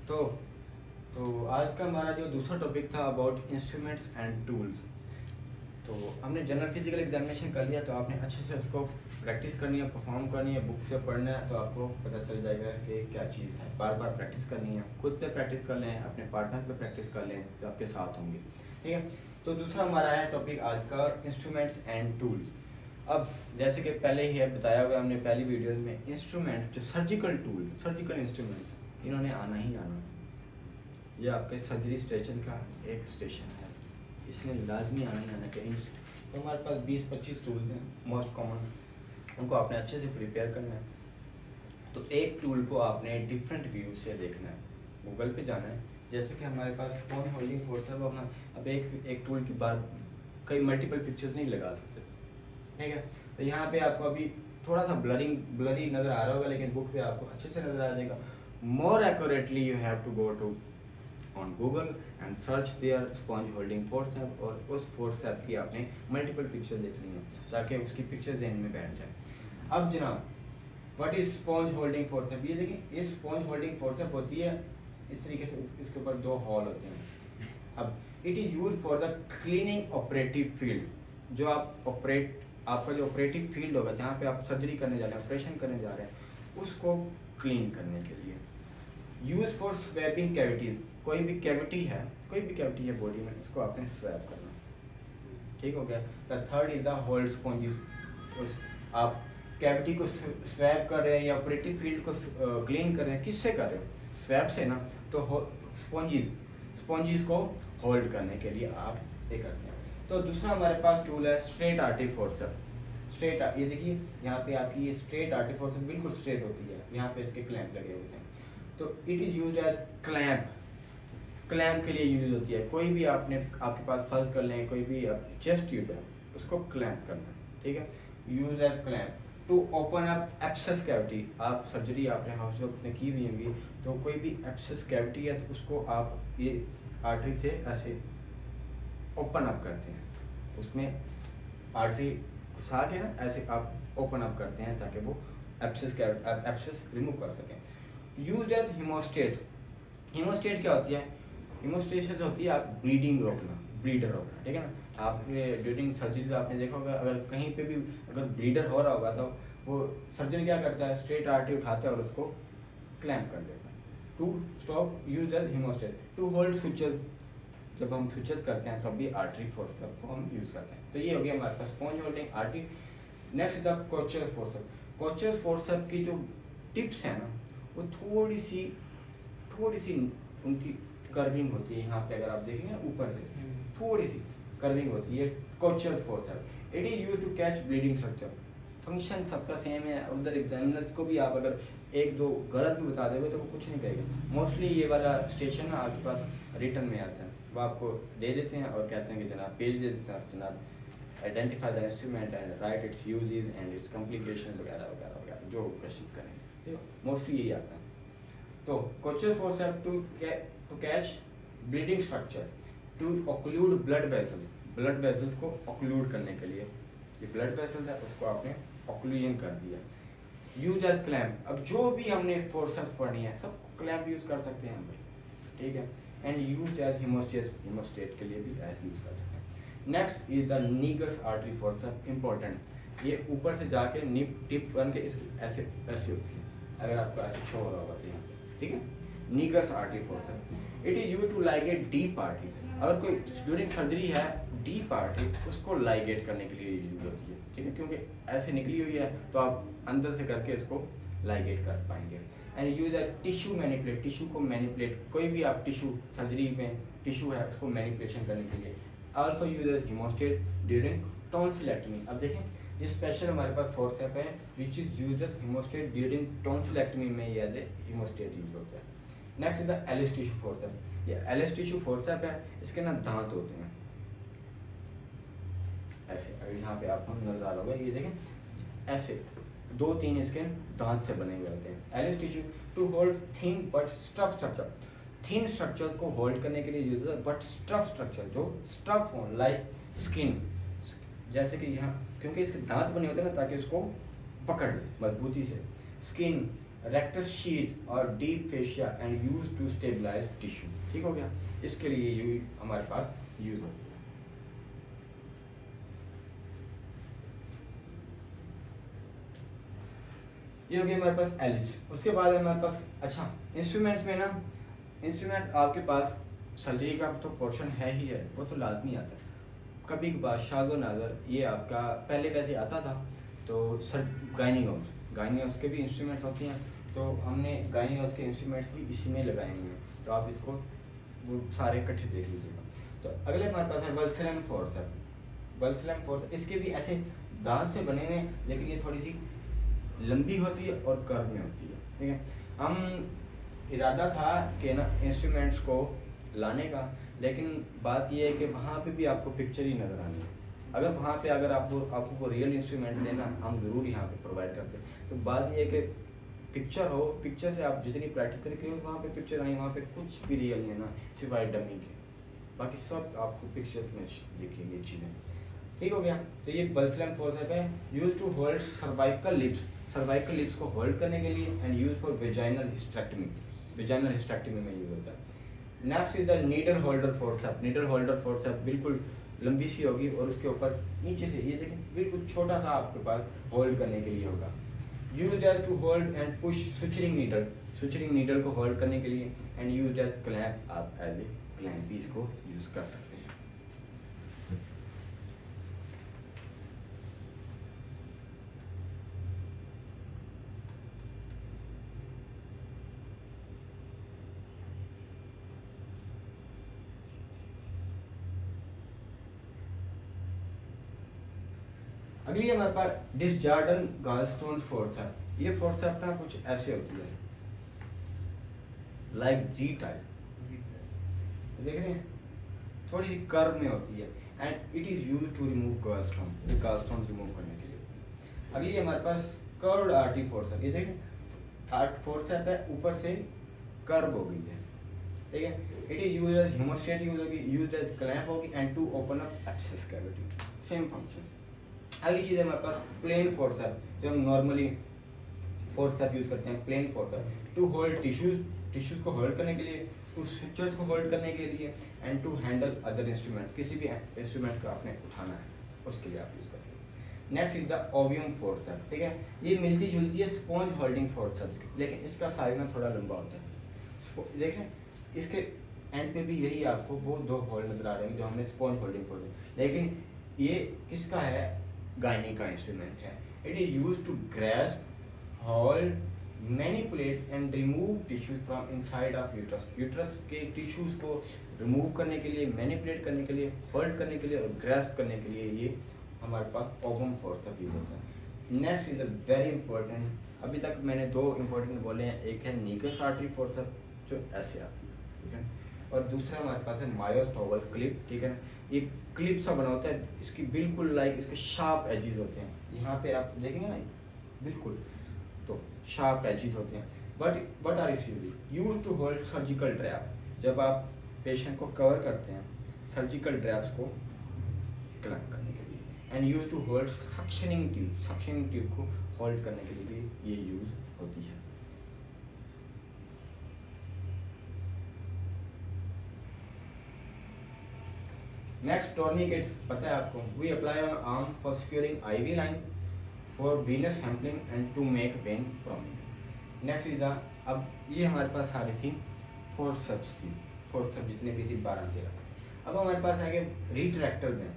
तो आज का हमारा जो दूसरा टॉपिक था अबाउट इंस्ट्रूमेंट्स एंड टूल्स। तो हमने जनरल फिजिकल एग्जामिनेशन कर लिया, तो आपने अच्छे से उसको प्रैक्टिस करनी है, परफॉर्म करनी है, बुक से पढ़ना है, तो आपको पता चल जाएगा कि क्या चीज़ है। बार बार प्रैक्टिस करनी है, खुद पे प्रैक्टिस कर लें, अपने पार्टनर पे प्रैक्टिस कर लें, जो आपके साथ होंगे। ठीक है, तो दूसरा हमारा है टॉपिक आज का इंस्ट्रूमेंट्स एंड टूल्स। अब जैसे कि पहले ही है बताया हुआ हमने पहली वीडियो में, इंस्ट्रूमेंट जो सर्जिकल टूल, सर्जिकल इंस्ट्रूमेंट इन्होंने आना ही आना। ये आपके सर्जरी स्टेशन का एक स्टेशन है, इसमें लाजमी आना ही आना चाहिए। तो हमारे पास 20-25 टूल्स हैं मोस्ट कॉमन, उनको आपने अच्छे से प्रिपेयर करना है। तो एक टूल को आपने डिफरेंट व्यू से देखना है, गूगल पे जाना है। जैसे कि हमारे पास स्पॉन्ज होल्डिंग फोर्स है, वो अपना अब एक टूल की बार कई मल्टीपल पिक्चर्स नहीं लगा सकते। ठीक है, तो यहाँ पे आपको अभी थोड़ा सा ब्लरी नज़र आ रहा होगा, लेकिन बुक पे आपको अच्छे से नज़र आ जाएगा। More accurately you have to go to on Google and search there sponge holding forcep, और उस फोर्सेप की आपने मल्टीपल पिक्चर देखनी है ताकि उसकी पिक्चर जहन में बैठ जाए। अब जनाब, what is sponge holding forcep? ये देखिए, इस स्पॉन्ज होल्डिंग फोर्सेप होती है इस तरीके से, इसके ऊपर 2 हॉल होते हैं। अब it is use for the cleaning operative field. जो आपका जो ऑपरेटिव फील्ड होगा, जहाँ पे आप सर्जरी करने जा रहे हैं, ऑपरेशन करने जा रहे हैं, उसको क्लीन करने के लिए। यूज फॉर स्वैपिंग कैविटीज, कोई भी कैविटी है बॉडी में, इसको आपने स्वैप करना। ठीक हो गया। The third is the hold spongin. आप कैविटी को स्वैप कर रहे हैं या ऑपरेटिव फील्ड को क्लीन कर रहे हैं, किससे कर रहे हो? स्वैप से ना। तो स्पॉन्जिस को होल्ड करने के लिए आप ये करते हैं। तो दूसरा हमारे पास टूल है स्ट्रेट आर्टरी फोर्सेप। ये देखिए, यहाँ पे आपकी ये स्ट्रेट आर्टरी फोर्सेप बिल्कुल स्ट्रेट होती है, यहाँ पे इसके क्लैंप लगे हुए हैं। तो it is use as clamp के लिए यूज होती है। कोई भी आपके पास फर्ज कर लें, कोई भी चेस्ट ट्यूब है, उसको क्लैंप करना। ठीक है, use as clamp to open up abscess cavity. आप सर्जरी आपने हाउस में की हुई होंगी, तो कोई भी एब्सेस कैविटी है तो उसको आप ये आर्टरी से ऐसे ओपन अप करते हैं, उसमें आर्टरी घुसा के ना ऐसे आप ओपन अप करते हैं ताकि वो एब्सेस रिमूव कर सकें। Use as हीमोस्टेट। हीमोस्टेट क्या होती है? हीमोस्टेसिस होती है आप ब्लीडर रोकना। ठीक है ना, आपने ड्यूरिंग सर्जरी आपने देखा होगा, अगर कहीं पे भी अगर ब्लीडर हो रहा होगा तो वो सर्जन क्या करता है, स्ट्रेट आर्टरी उठाता है और उसको क्लैंप कर देता है to stop. Use as hemostat to hold switches. जब हम स्विचेस करते हैं तब भी आर्टरी फोर्सेप को हम यूज करते हैं। तो ये हो गया हमारे पास sponge holding artery. Next the Kocher's forceps. Kocher's forceps की जो टिप्स है ना, वो थोड़ी सी उनकी कर्विंग होती है। यहाँ पे अगर आप देखेंगे ना, ऊपर से थोड़ी सी कर्विंग होती है। Kocher's forcep it is used to catch bleeding structure. Function सबका सेम है। उधर एग्जामिनर्स को भी आप अगर 1-2 गलत भी बता दोगे तो वो कुछ नहीं कहेगा। मोस्टली ये वाला स्टेशन ना आपके पास रिटर्न में आता है, वो आपको दे देते हैं और कहते हैं कि जनाब पेज दे देते हैं, जनाब identify the instrument and right it's uses and it's complication वगैरह वगैरह वगैरह जो क्वेश्चन करेंगे। ठीक है, मोस्टली यही आता है। तो Kocher's forcep to catch bleeding structure, to occlude blood vessels को ऑक्लूड करने के लिए। ये ब्लड वेसल है, उसको आपने ऑक्लूजन कर दिया। Use as clamp. अब जो भी हमने फोर्सेप्स पढ़ी है सब क्लैंप यूज कर सकते हैं हम भाई। ठीक है, एंड यूज एज हीमोस्टेट के लिए भी एज यूज कर सकते हैं। Next is the Negus artery forceps. Important, ये ऊपर से जाके टिप बन के इसकी ऐसे होती है, अगर आपको ऐसे शो हो रहा होगा तो यहाँ पे। ठीक है, Negus artery forceps it is used to ligate deep artery. अगर कोई ड्यूरिंग सर्जरी है, डीप आर्टरी उसको लाइगेट करने के लिए यूज होती है। ठीक है, क्योंकि ऐसे निकली हुई है तो आप अंदर से करके इसको लाइगेट कर पाएंगे। And use as tissue manipulate. Tissue को मैनिपुलेट, कोई भी आप टिश्यू सर्जरी में टिश्यू है उसको मैनिपुलेशन करने के लिए। Also use as hemostat during tonsillectomy. अब देखें, ये स्पेशल हमारे पास फोर्सेप है which is used as hemostat during tonsillectomy में ये हीमोस्टेट यूज होता है। Next is the Allis tissue forceps. ये एलिस टिश्यू फोर्सेप है, इसके ना दांत होते हैं ऐसे, अगर यहाँ पे आपको नजर आ रहा होगा, ये देखें ऐसे 2-3 इसके दांत से बने हुए होते हैं। Allis tissue to hold thin but stuff structure. Thin structures को होल्ड करने के लिए यूज होता है, बट स्टफ स्ट्रक्चर जो स्टफ हो, लाइक स्किन। जैसे कि यहाँ क्योंकि इसके दांत बने होते हैं ना ताकि इसको पकड़ ले मजबूती से। स्किन रेक्टस शीट और deep fascia and use to stabilize tissue. ठीक हो गया, इसके लिए ये हमारे पास यूज होती है। ये हो गया हमारे पास एलिस। उसके बाद है हमारे पास, अच्छा इंस्ट्रूमेंट्स में ना, इंस्ट्रूमेंट आपके पास सर्जरी का तो पोर्शन है ही है, वो तो लाजमी आता है। कभी कभार शाज़ो नाज़र ये आपका पहले वैसे आता था, तो सर गायनियोस के भी इंस्ट्रूमेंट्स होते हैं, तो हमने गायनियोस के इंस्ट्रूमेंट्स भी इसी में लगाए हुए हैं, तो आप इसको वो सारे इकट्ठे देख लीजिएगा। तो अगले हमारे पास है वल्सलम फोर्सेप्स। वल्सलम फोर्सेप्स इसके भी ऐसे दांत से बने हुए हैं, लेकिन ये थोड़ी सी लंबी होती है और कर्व में होती है। ठीक है, हम इरादा था कि ना इंस्ट्रूमेंट्स को लाने का, लेकिन बात यह है कि वहाँ पे भी आपको पिक्चर ही नज़र आनी है। अगर वहाँ पे अगर आपको वो रियल इंस्ट्रूमेंट देना, हम ज़रूर यहाँ पे प्रोवाइड करते हैं। तो बात यह है कि पिक्चर हो, पिक्चर से आप जितनी प्रैक्टिस करेंगे वहाँ पे पिक्चर आई, वहाँ पे कुछ भी रियल नहीं है ना, सिवाय डमी के, बाकी सब आपको पिक्चर्स में दिखेंगी चीज़ें। ठीक हो गया, तो ये वल्सलम फोर्सेप्स है, use to hold cervical lips को होल्ड करने के लिए, and use for vaginal hysterectomy में यूज होता है। Next is the needle holder forceps. बिल्कुल लंबी सी होगी और उसके ऊपर नीचे से ये देखें बिल्कुल छोटा सा आपके पास होल्ड करने के लिए होगा। Used as to hold and push suturing needle को होल्ड करने के लिए, एंड यूज्ड एज क्लैंप, आप एज ए क्लैंप भी इसको यूज कर सकते हैं। अगली हमारे पास डिसजॉर्डन गॉलस्टोन फोर्सेप्स। ये फोर्सेप्स ना कुछ ऐसे होती है, लाइक जी टाइप, देख रहे हैं, थोड़ी सी कर्व में होती है, and it is use to remove gallstone remove करने के लिए। अगली हमारे पास कर्व्ड आर्टरी फोर्सेप्स। ये देखें आर्ट फोर्सेप्स है, ऊपर से कर्व हो गई है। ठीक है, it is use as hemostat use होगी, यूज्ड एज क्लैंप होगी, and to open up abscess cavity, same function. अगली चीज़ है हमारे पास प्लेन फोर्सेप्स, जो हम नॉर्मली फोर्सेप्स यूज करते हैं, plain forceps to hold tissues को होल्ड करने के लिए, टू स्ट्रक्चर्स को होल्ड करने के लिए, and to handle other instruments, किसी भी इंस्ट्रूमेंट को आपने उठाना है उसके लिए आप यूज करते हैं। Next is the ovum forceps. ठीक है, ये मिलती जुलती है स्पॉन्ज होल्डिंग फोर्सेप्स की, लेकिन इसका साइज ना थोड़ा लंबा होता है। देखें इसके एंड पे भी यही आपको वो दो होल्ड नजर आ रहे हैं जो हमने स्पॉन्ज होल्डिंग फोर्सेप्स, लेकिन ये किसका है, गायनी का इंस्ट्रूमेंट है। It is use to grasp, hold, manipulate and remove tissues from inside of uterus के टिश्यूज को रिमूव करने के लिए, मैनिपुलेट करने के लिए, होल्ड करने के लिए और ग्रैस्प करने के लिए ये हमारे पास ओवम फोर्सेप्स यूज होता है। Next is the very important, अभी तक मैंने दो इंपॉर्टेंट बोले हैं, एक है नीकस आर्टरी फोर्सेप्स जो ऐसे आती है, ठीक है, और दूसरा हमारे पास है मायोस्टोवल क्लिप। ठीक है, ये क्लिप सा बना होता है, इसकी बिल्कुल लाइक इसके शार्प एजेस होते हैं, यहाँ पे आप देखेंगे ना बिल्कुल, तो शार्प एजेस होते हैं। But are used to hold surgical trap, जब आप पेशेंट को कवर करते हैं सर्जिकल ट्रैप्स को क्लैंप करने के लिए, and use to hold suctioning tube को होल्ड करने के लिए भी ये यूज होती है। नेक्स्ट टोर्निकेट, पता है आपको, we apply on arm for securing IV line, for venous sampling and to make vein prominent. Next is the, अब ये हमारे पास सारी थी फोर्सेप्स जितने भी थी 12-13। अब हमारे पास आगे रिट्रैक्टर हैं।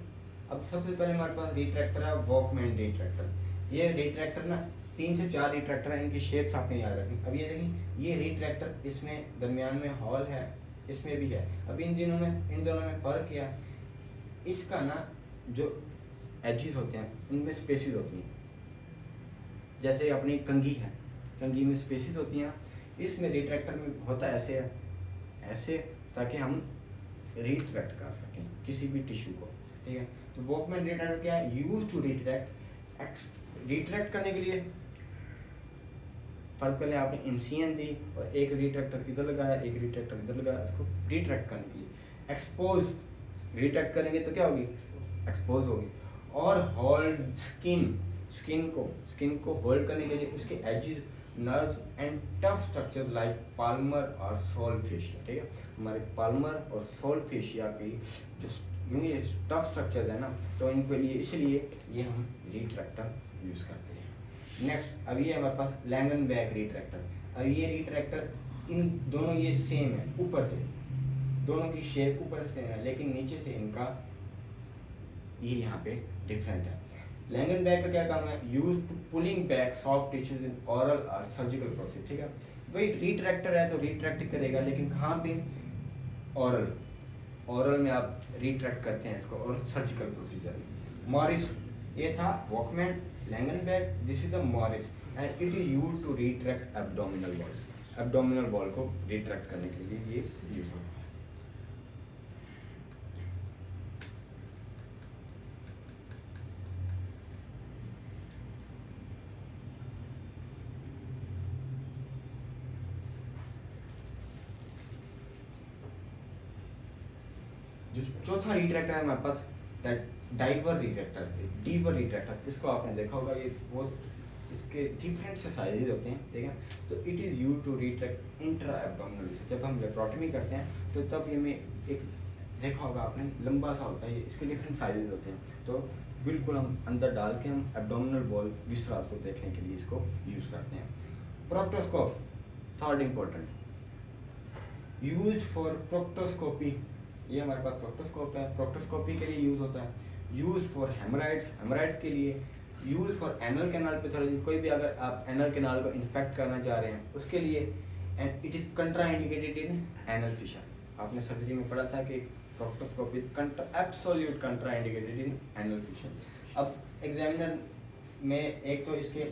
अब सबसे पहले हमारे पास रिट्रैक्टर है वॉकमैन रिट्रैक्टर। ये रिट्रैक्टर ना 3 से 4 रिट्रैक्टर हैं, इनकी शेप्स आपने याद रखनी। अब ये देखिए, ये रिट्रैक्टर, इसमें दरमियान में हॉल है, इसमें भी है। अब इन दोनों में फ़र्क क्या है, इसका ना जो एजेस होते हैं उनमें स्पेसिस होती हैं, जैसे अपनी कंघी है, कंघी में स्पेसिस होती हैं, इसमें रिट्रैक्टर में होता है ऐसे ताकि हम रिट्रैक्ट कर सकें किसी भी टिश्यू को। ठीक है, तो वॉकमैन रिट्रैक्टर क्या है, यूज टू रिट्रैक्ट करने के लिए। फर्क कर लें, आपने इंसियन दी और एक रिट्रैक्टर इधर लगाया, एक रिट्रैक्टर इधर लगाया, इसको रिट्रैक्ट करने के लिए। एक्सपोज, रिट्रैक्ट करेंगे तो क्या होगी, एक्सपोज होगी। और होल्ड स्किन को होल्ड करने के लिए उसके edges nerves and tough structures like palmar or soul fascia, ठीक है। हमारे palmar और soul fascia की जो क्योंकि ये टफ स्ट्रक्चर है ना, तो इनके लिए इसलिए ये हम रिट्रैक्टर यूज़ करते हैं। नेक्स्ट अब ये हमारे पास लैंगनबैक रिट्रैक्टर। अब ये रिट्रैक्टर इन दोनों ये सेम है, ऊपर से दोनों की शेप ऊपर से है, लेकिन नीचे से इनका ये यहाँ पे डिफरेंट है। लैंगनबैक का क्या काम है? Use to pulling back soft tissues in oral और सर्जिकल प्रोसेस, ठीक है। वही रिट्रैक्टर है तो रिट्रैक्ट करेगा, लेकिन कहाँ पे? ओरल, ओरल में आप रिट्रैक्ट करते हैं इसको, और सर्जिकल प्रोसीजर में। मॉरिस, ये था Volkmann, Langenbeck, this is the Morris and it is used to retract abdominal walls. Abdominal wall को रिट्रैक्ट करने के लिए ये यूज होता है। जो चौथा रिट्रैक्टर है हमारे पास, दैट डाइवर रिट्रैक्टर, डीवर रिट्रैक्टर। इसको आपने देखा होगा, ये बहुत इसके डिफरेंट से साइजेज होते हैं, ठीक है। तो it is use to retract intra abdominal. जब हम लेप्रोटमी करते हैं तो तब ये में एक देखा होगा आपने, लंबा सा होता है, इसके डिफरेंट साइजेज होते हैं। तो बिल्कुल हम अंदर डाल के हम एब्डोमिनल वॉल विसरास को देखने के लिए इसको यूज़ करते हैं। Proctoscope, third important, use for proctoscopy. ये हमारे पास प्रोक्टोस्कोप है, प्रोक्टोस्कोपी के लिए यूज होता है। यूज फॉर हेमराइड्स, हेमराइड्स के लिए। Use for anal canal pathology, कोई भी अगर आप एनल कैनाल को इंस्पेक्ट करना चाह रहे हैं उसके लिए। And it is contraindicated in anal fissure. आपने सर्जरी में पढ़ा था कि प्रोक्टोस्कोपी एब्सोल्यूट कंट्राइंडिकेटेड इन एनल फिशर। अब एग्जामिनर में एक तो इसके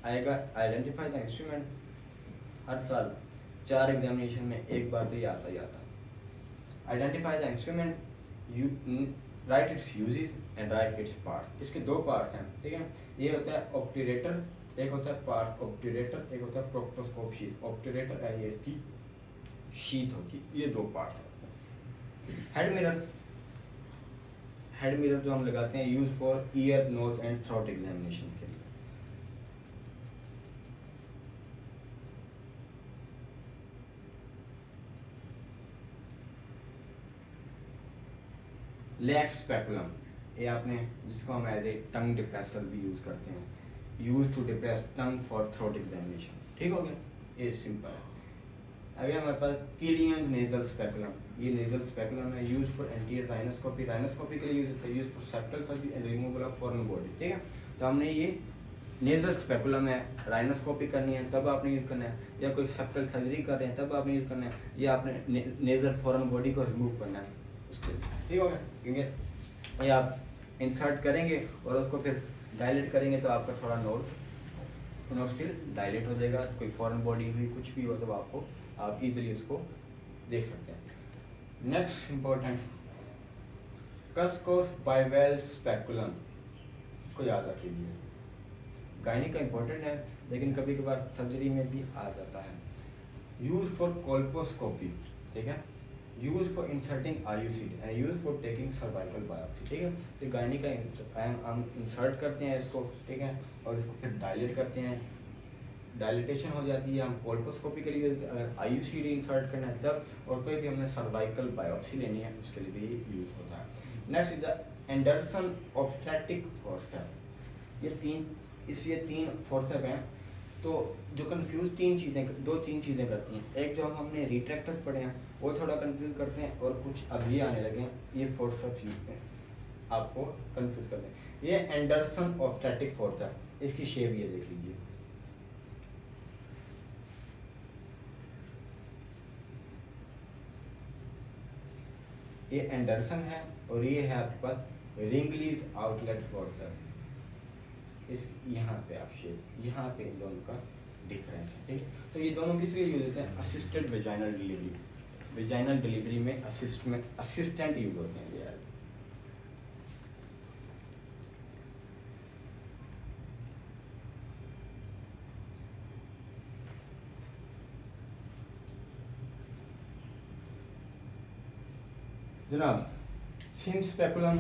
आएगा आइडेंटिफाई द इंस्ट्रूमेंट। हर साल 4 एग्जामिनेशन में एक बार तो ये आता ही आता है। Identify the instrument, right it's uses and right it's part. इसके 2 पार्ट्स हैं, ठीक है। ये होता है ऑब्ट्यूरेटर, एक होता है पार्ट ऑब्ट्यूरेटर, एक होता है प्रोक्टोस्कोप शीट। ऑब्ट्यूरेटर है ये इसकी शीट होती है, ये 2 पार्ट्स हैं। हेड मिरर, हेड मिरर जो हम लगाते हैं use for ear, nose and throat examination के लिए। लैक्स स्पेकुलम, ये आपने जिसको हम एज ए टंग डिप्रेसर भी यूज करते हैं, use to depress tongue for throat examination, ठीक हो गया। ये सिंपल है। अभी हमारे पास किलियंस नेजल स्पेकुलम, ये नेजल स्पेकुलम है, use for anterior rhinoscopy. Rhinoscopy के लिए यूज होता है, use for septal surgery and removal of foreign body, ठीक है। तो हमने ये नेजल स्पेकुलम है, राइनोस्कोपी करनी है तब आपने यूज करना है, या कोई सेप्टल सर्जरी कर रहे हैं तब आपने यूज करना है, या आपने नेजल फॉरेन बॉडी को रिमूव करना है उसके, ठीक हो गया। क्योंकि ये आप इंसर्ट करेंगे और उसको फिर डायलेट करेंगे तो आपका थोड़ा नोस्ट्रिल डायलेट हो जाएगा। कोई फॉरेन बॉडी हुई कुछ भी हो तो आपको आप इजीली उसको देख सकते हैं। नेक्स्ट इम्पोर्टेंट, कस्कोस बाइवेल स्पेकुलम, इसको याद रख लीजिए। गायनी का इम्पोर्टेंट है, लेकिन कभी कभार सर्जरी में भी आ जाता है। यूज फॉर कोल्पोस्कोपी, ठीक है। Use for inserting IUCD and use for taking cervical biopsy, ठीक है। तो गायनी का हम इंसर्ट करते हैं इसको, ठीक है, और इसको फिर डायलेट करते हैं, डायलिटेशन हो जाती है। हम कोल्पोस्कोपी के लिए अगर आयुसीड इंसर्ट करना है तब, और कोई भी हमने सर्वाइकल बायोप्सी लेनी है उसके लिए भी यूज होता है। Next is the Anderson obstetric forcep. ये 3 फोर्सेप हैं। तो जो कंफ्यूज 3 चीज़ें करती हैं। एक जो हमने रिट्रैक्टर पढ़े हैं वो थोड़ा कंफ्यूज करते हैं, और कुछ अभी आने लगे हैं ये फोर्सेप्स आपको कंफ्यूज करते हैं। ये एंडरसन ऑब्स्टेट्रिक फोर्सेप, इसकी शेप ये देख लीजिए। ये एंडरसन है और ये है आपके पास रिंगलीज आउटलेट फोर्सेप। इस यहाँ पे आप शेप, यहाँ पे इन दोनों का डिफरेंस है, ठीक। तो ये दोनों किस लिए यूज होते हैं? Assisted vaginal delivery, vaginal delivery में असिस्टेंट यूज होते हैं। यार जनाब, सिम स्पेकुलम,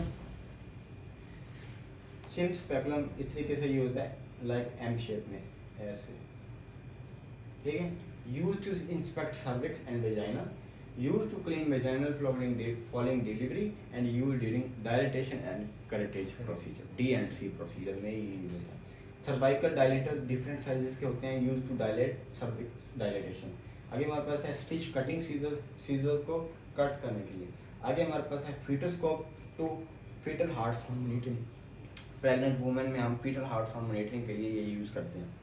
सिम स्पेकुलम इस तरीके से यूज होता है, लाइक एम शेप में ऐसे, ठीक है। Use to inspect cervix and vagina, use to clean vaginal following delivery and use during dilatation and curettage procedure, D&C procedure में ही यूज होता है। सर्वाइकल डायलेटर डिफरेंट साइजेस के होते हैं, use to dilate cervix dilatation. आगे हमारे पास है स्टिच कटिंग सीजर्स को कट करने के लिए। आगे हमारे पास है fetoscope to fetal heart sound monitoring, pregnant women में हम फीटल हार्ट साउंड मॉनिटरिंग के लिए ये यूज करते हैं।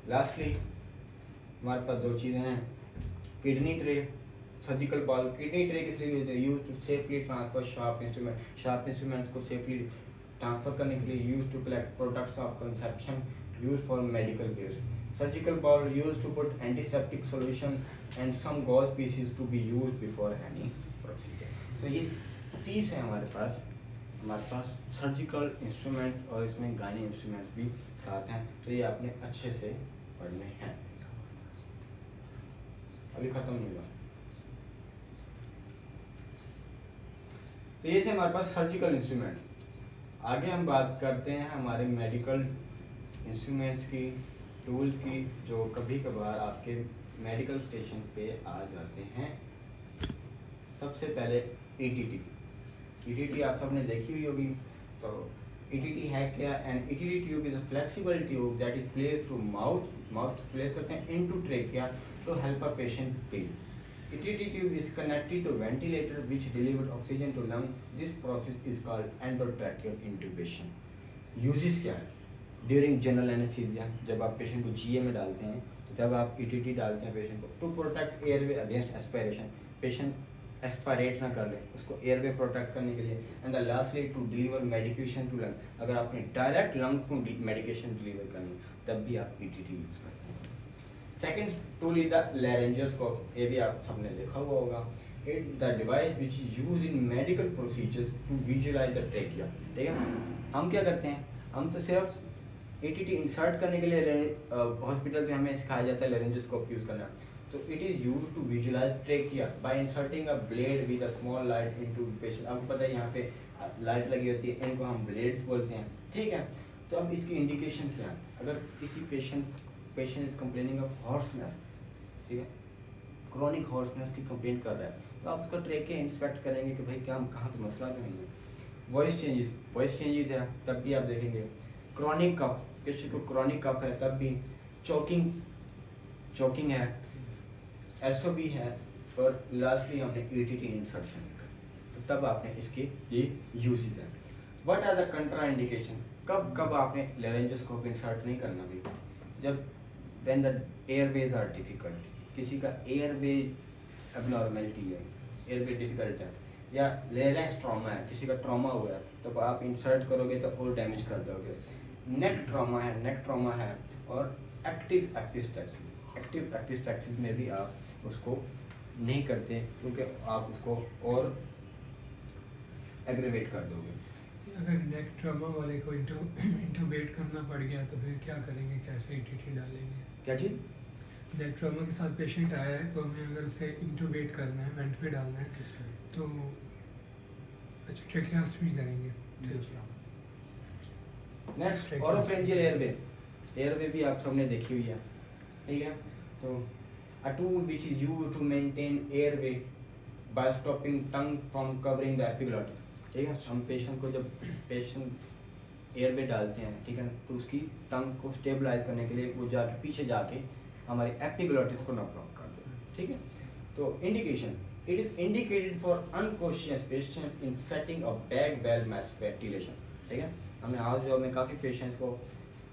लास्टली हमारे पास दो चीज़ें हैं, kidney tray, surgical bowl. Kidney tray किस लिए होते हैं? Use to safely transfer sharp instruments को सेफली ट्रांसफर करने के लिए, use to collect products of conception, use for medical care. Surgical bowl use to put antiseptic solution and some gauze pieces to be use before any procedure. तो ये 30 है हमारे पास surgical instrument और इसमें गाने इंस्ट्रूमेंट भी साथ हैं, तो ये आपने अच्छे से पढ़ने हैं। अभी खत्म नहीं हुआ। तो ये थे हमारे पास सर्जिकल इंस्ट्रूमेंट। आगे हम बात करते हैं हमारे मेडिकल इंस्ट्रूमेंट्स की, टूल्स की, जो कभी कभार आपके मेडिकल स्टेशन पे आ जाते हैं। सबसे पहले ETT आप सबने देखी हुई होगी। तो ETT है क्या? And ETT tube is a flexible tube that is placed through mouth place करते हैं into trachea to help a patient breathe. ETT tube is connected to ventilator which deliver oxygen to lung. This process is called endotracheal intubation. Uses क्या है? During general anaesthesia, जब आप patient को GA में डालते हैं, तो जब आप ETT डालते हैं पेशेंट को, to protect airway against aspiration, patient aspirate ना कर ले, उसको एयरवे प्रोटेक्ट करने के लिए। And the lastly to deliver medication to lung, अगर आपने डायरेक्ट लंग को मेडिकेशन डिलीवर करनी तब भी आप ETT यूज करते हैं। Second tool is the laryngoscope, ये भी आप सबने देखा हुआ होगा। It the device which is use in medical procedures to visualize the trachea. ठीक है, हम क्या करते हैं, हम तो सिर्फ ETT इंसर्ट करने के लिए हॉस्पिटल में हमें सिखाया जाता है लैरेंजोस्कोप यूज करना। तो it is use to visualize trachea by inserting a blade with a small light into patient. आपको पता है यहाँ पे लाइट लगी होती है, इनको हम ब्लेड्स बोलते हैं। ठीक है, तो अब इसकी इंडिकेशन क्या है? अगर किसी patient is complaining of hoarseness, ठीक है, क्रॉनिक हॉर्सनेस की कंप्लेंट कर रहा है, तो आप उसका ट्रेकिया इंस्पेक्ट करेंगे कि भाई क्या कहाँ पे मसला तो नहीं है। वॉइस चेंजेस है तब भी आप देखेंगे। क्रॉनिक कफ, पेशेंट को क्रॉनिक कफ है तब भी। चोकिंग है, SOB है, और लास्टली हमने ETT इंसर्शन, तो तब आपने इसके ये यूजेस है। What are the contra indication? कब आपने लैरेंजोस्कोप इंसर्ट नहीं करना भी? जब when the airways are difficult, किसी का एयरवे एबनॉर्मलिटी है, एयरवे डिफिकल्ट है, या लेरेंक्स ट्रॉमा है, किसी का ट्रॉमा हुआ है, तो आप इंसर्ट करोगे तो और डैमेज कर दोगे। नेक ट्रॉमा है, और एक्टिव एपिस्टैक्सिस में भी आप उसको नहीं करते, क्योंकि आप उसको और एग्रेवेट कर दोगे। अगर नेक ट्रॉमा वाले को इंटूबेट करना पड़ गया तो फिर क्या करेंगे, कैसे ETT डालेंगे? क्या चीज़? नेक ट्रॉमा के साथ पेशेंट आया है, तो हमें अगर उसे इंटूबेट करना है, वेंट पे डालना है, तो अच्छा ट्रेकियास्टमी करेंगे। नेक्स्ट ओरोफेरिंजियल एयरवे भी आप सबने देखी हुई है। ठीक है, तो a tool which is used to maintain airway by stopping tongue from covering the epiglottis। ठीक है, हम पेशेंट को, जब पेशेंट एयरवे डालते हैं, ठीक है, तो उसकी टंग को स्टेबलाइज करने के लिए वो जाके पीछे जाके हमारी एपिग्लॉटिस को नॉक आउट कर दे। ठीक है, तो indication, it is indicated for unconscious patient in setting of back well mass ventilation. ठीक है, हमने आज जो में काफ़ी पेशेंट्स को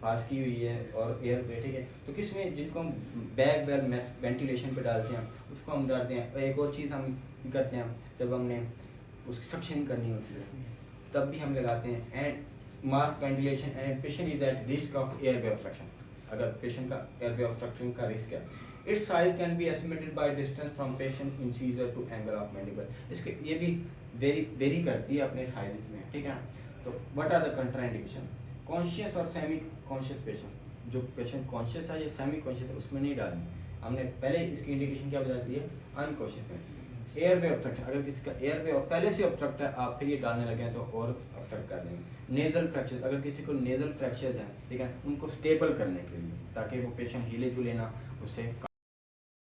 पास की हुई है और एयर पे। ठीक है, तो किस में जिनको हम बैक वेल मैस वेंटिलेशन पे डालते हैं उसको हम डालते हैं। और एक और चीज़ हम करते हैं, जब हमने उसकी सक्शन करनी होती है तब भी हम लगाते हैं and mask ventilation and patient is at risk of airway obstruction. अगर पेशेंट का एयरवे ऑब्स्ट्रक्शन का रिस्क है, its size can be estimated by distance from patient incisor to angle of mandible. इसके ये भी वेरी करती है अपने साइजेस में। ठीक है, तो what are the contraindication? Conscious और सेमी कॉन्शियस पेशेंट, जो पेशेंट कॉन्शियस है या सेमी कॉन्शियस है उसमें नहीं डालनी। हमने पहले इसकी इंडिकेशन क्या बताती है? अनकॉन्शियस में। एयरवे ऑब्स्ट्रक्शन, अगर किसी का एयरवे पहले से ऑब्स्ट्रक्ट है, आप फिर ये डालने लगे हैं तो और ऑब्स्ट्रक्ट कर देंगे। नेजल फ्रैक्चर, अगर किसी को नेजल फ्रैक्चर है, ठीक है, उनको स्टेबल करने के लिए, ताकि वो पेशेंट हिले जुले ना, उससे